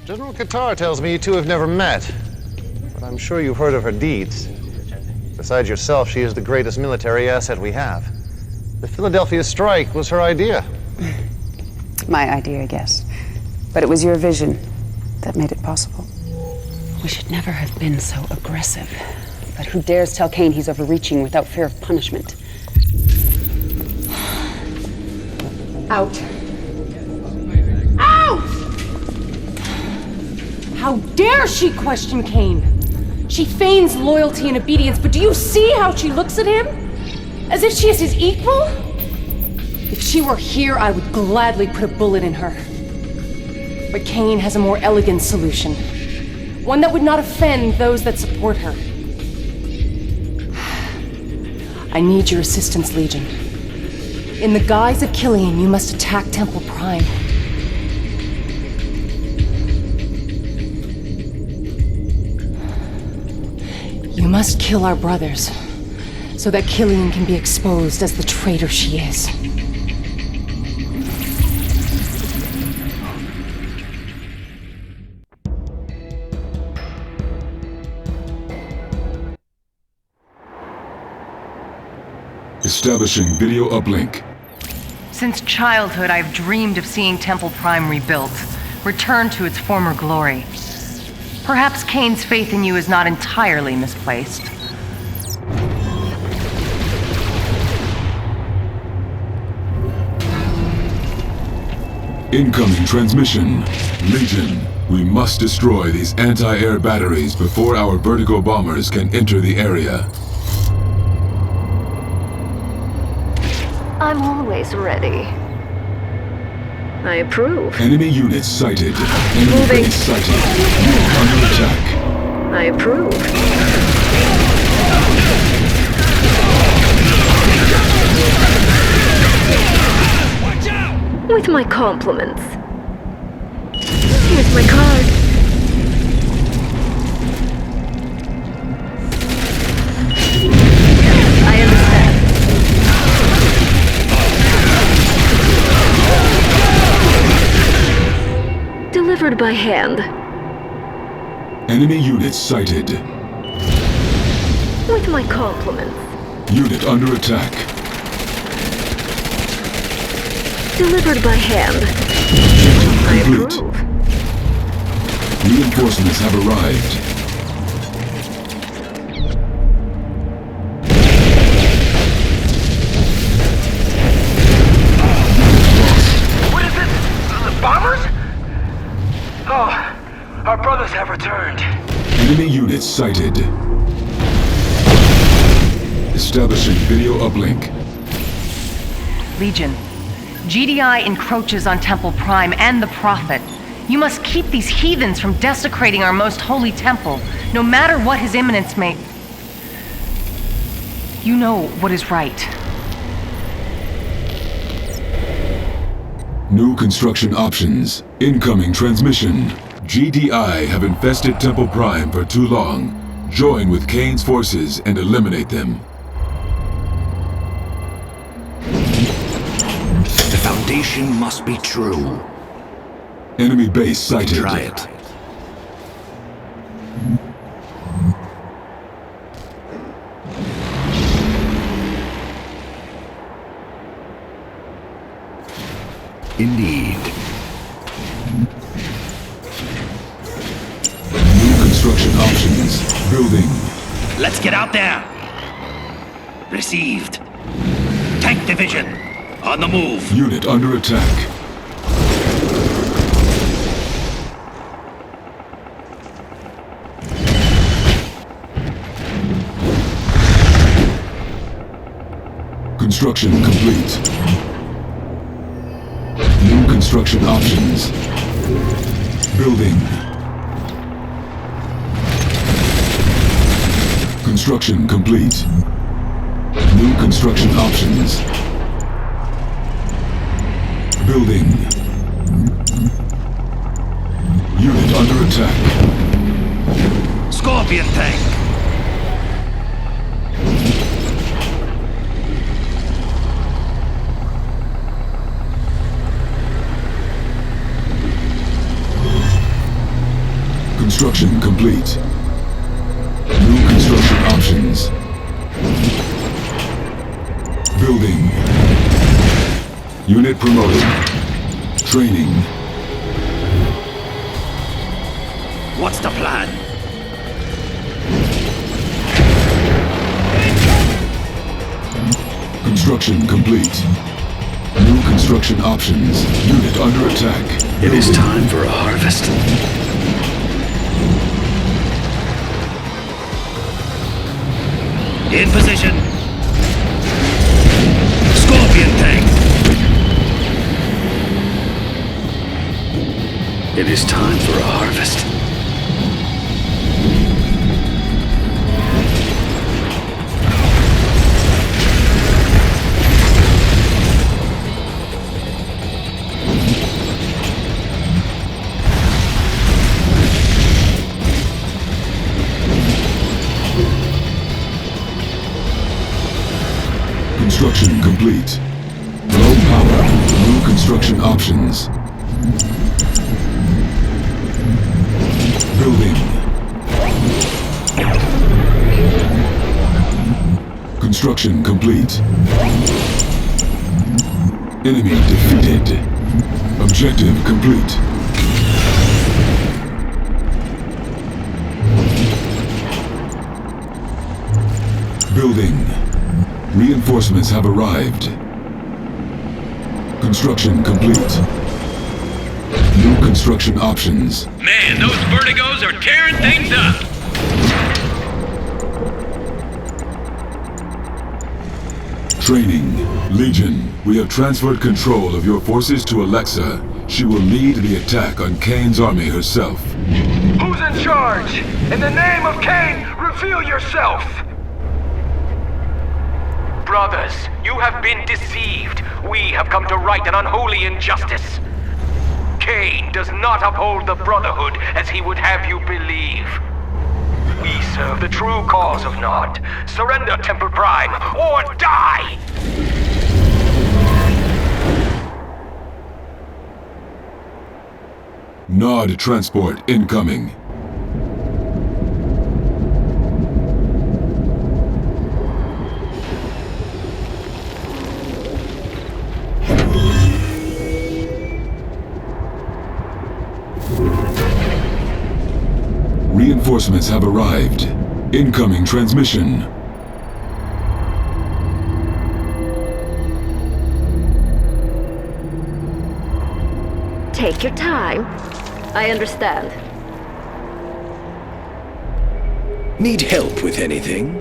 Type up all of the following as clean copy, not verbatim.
General Qatar tells me you two have never met, but I'm sure you've heard of her deeds. Besides yourself, she is the greatest military asset we have. The Philadelphia strike was her idea. My idea, yes. But it was your vision that made it possible. We should never have been so aggressive. But who dares tell Kane he's overreaching without fear of punishment? Out. Out! How dare she question Kane? She feigns loyalty and obedience, but do you see how she looks at him? As if she is his equal? If she were here, I would gladly put a bullet in her. But Kane has a more elegant solution. One that would not offend those that support her. I need your assistance, Legion. In the guise of Kilian, you must attack Temple Prime. You must kill our brothers, so that Kilian can be exposed as the traitor she is. Establishing video uplink. Since childhood, I've dreamed of seeing Temple Prime rebuilt, returned to its former glory. Perhaps Kane's faith in you is not entirely misplaced. Incoming transmission. Legion, we must destroy these anti-air batteries before our Vertigo bombers can enter the area. I'm always ready. I approve. Enemy units sighted. Enemy base sighted. Unit under attack. I approve. Watch out! With my compliments. Here's my card. I understand. Delivered by hand. Enemy units sighted. With my compliments. Unit under attack. Delivered by hand. I Complete. approve. Reinforcements have arrived. What is it? The bombers? Oh, our brothers have returned. Enemy units sighted. Establishing video uplink. Legion, GDI encroaches on Temple Prime and the Prophet. You must keep these heathens from desecrating our most holy temple, no matter what his eminence may... You know what is right. New construction options. Incoming transmission. GDI have infested Temple Prime for too long. Join with Kane's forces and eliminate them. The Foundation must be true. Enemy base sighted. Try it. Indeed. New construction options. Building. Let's get out there! Received. Tank division. On the move. Unit under attack. Construction complete. New construction options. Building. Construction complete. New construction options. Building. Unit under attack. Scorpion tank. Construction complete. New construction options. Building. Unit promoted. Training. What's the plan? Construction complete. New construction options. Unit under attack. It is time for a harvest. In position. Scorpion tank. It is time for a harvest. Construction complete. Low power. New construction options. Building. Construction complete. Enemy defeated. Objective complete. Building. Reinforcements have arrived. Construction complete. New construction options. Man, those vertigos are tearing things up! Training. Legion, we have transferred control of your forces to Alexa. She will lead the attack on Kane's army herself. Who's in charge? In the name of Kane, reveal yourself! Brothers, you have been deceived. We have come to right an unholy injustice. Kane does not uphold the Brotherhood as he would have you believe. We serve the true cause of Nod. Surrender, Temple Prime, or die! Nod transport incoming. Reinforcements have arrived. Incoming transmission. Take your time. I understand. Need help with anything?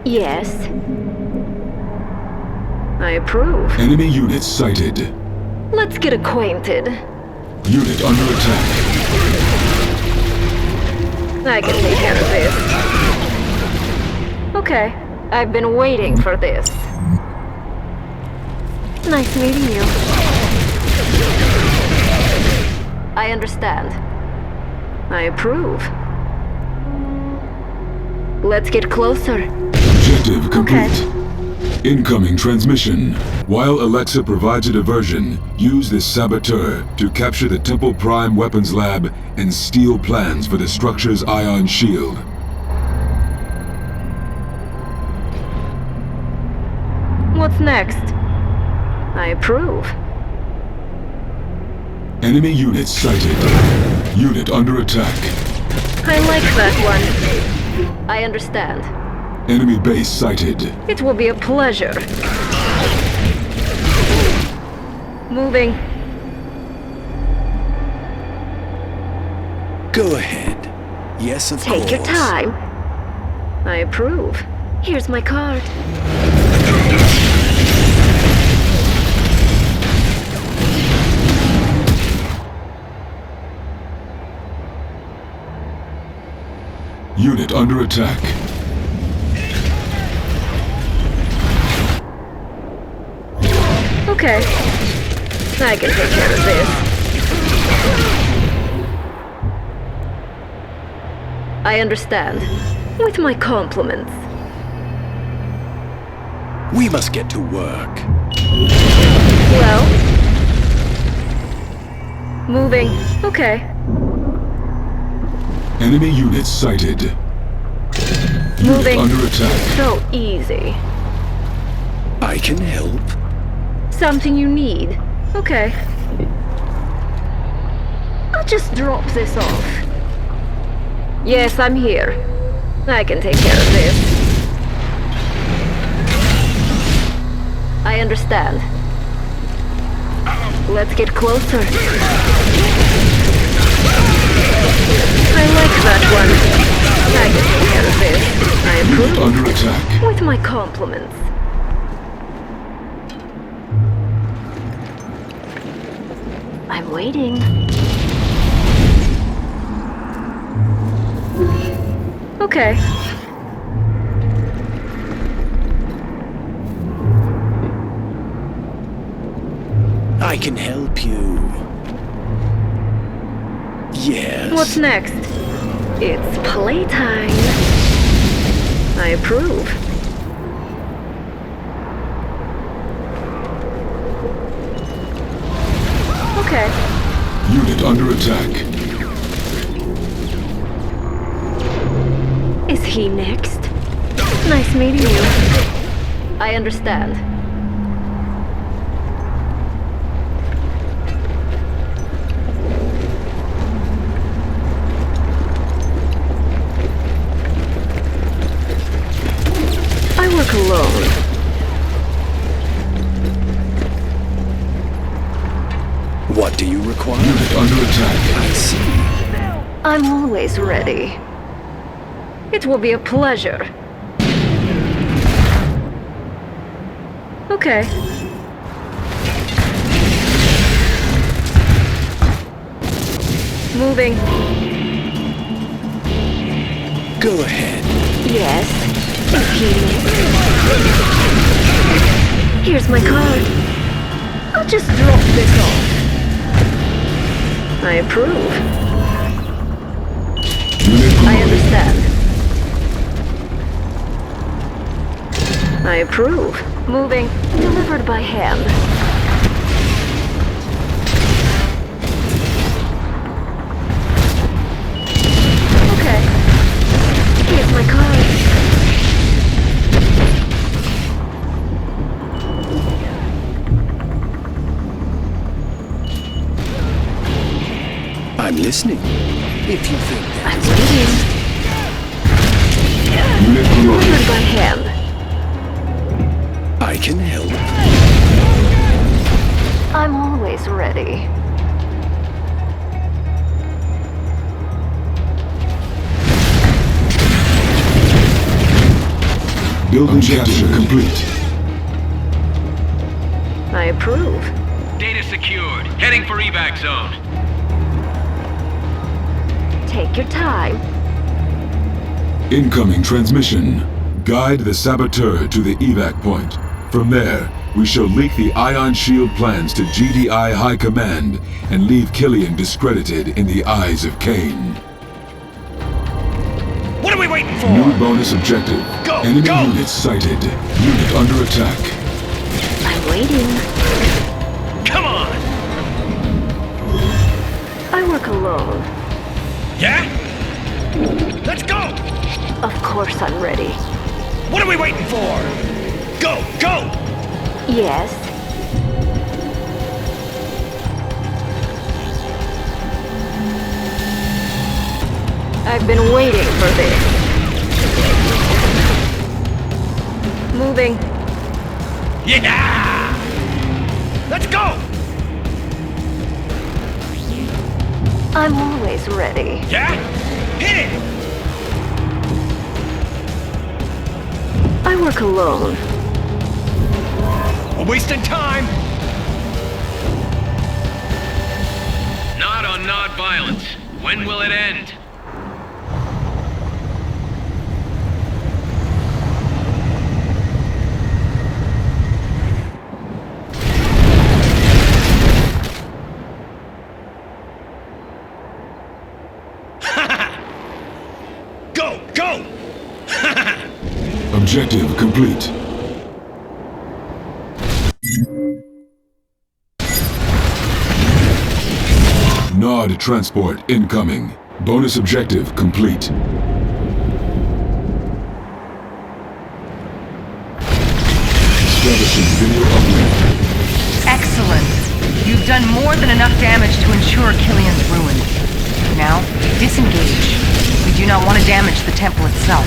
Yes. I approve. Enemy units sighted. Let's get acquainted. Unit under attack. I can take care of this. Okay, I've been waiting for this. Nice meeting you. I understand. I approve. Let's get closer. Objective complete. Okay. Incoming transmission. While Alexa provides a diversion, use this saboteur to capture the Temple Prime weapons lab and steal plans for the structure's ion shield. What's next? I approve. Enemy units sighted. Unit under attack. I like that one. I understand. Enemy base sighted. It will be a pleasure. Moving. Go ahead. Yes, of course. Take your time. I approve. Here's my card. Unit under attack. Okay. I can take care of this. I understand. With my compliments. We must get to work. Well? Moving. Okay. Enemy units sighted. Unit under attack. So easy. I can help. Something you need. Okay. I'll just drop this off. Yes, I'm here. I can take care of this. I understand. Let's get closer. I like that one. I can take care of this. I Unit approve. under attack. With my compliments. I'm waiting. Okay. I can help you. Yes. What's next? It's playtime. I approve. Okay. Unit under attack. Is he next? Nice meeting you. I understand. I work alone. What do you require? Unit under attack. I see. I'm always ready. It will be a pleasure. Okay. Moving. Go ahead. Yes. Here's my card. I'll just drop this off. I approve. Unit I promoted. understand. I approve. Moving. Delivered by hand. Okay. Here's my card. I'm listening. If you think that. I'm waiting. Unit promoted. Delivered by hand. I can help. I'm always ready. Building capture complete. I approve. Data secured. Heading for evac zone. Take your time. Incoming transmission. Guide the saboteur to the evac point. From there, we shall leak the ion shield plans to GDI High Command and leave Kilian discredited in the eyes of Kane. What are we waiting for? New bonus objective. Go, Enemy go! units sighted. Unit under attack. I'm waiting. Come on! I work alone. Yeah? Let's go! Of course I'm ready. What are we waiting for? Go, go! Yes. I've been waiting for this. Moving. Yeah! Let's go! I'm always ready. Yeah? Hit it! I work alone. We're wasting time! Not on not violence. When will it end? Go, go! Objective complete. Nod transport incoming. Bonus objective complete. Establishing video uplink. Excellent. You've done more than enough damage to ensure Kilian's ruined. Now, disengage. We do not want to damage the temple itself.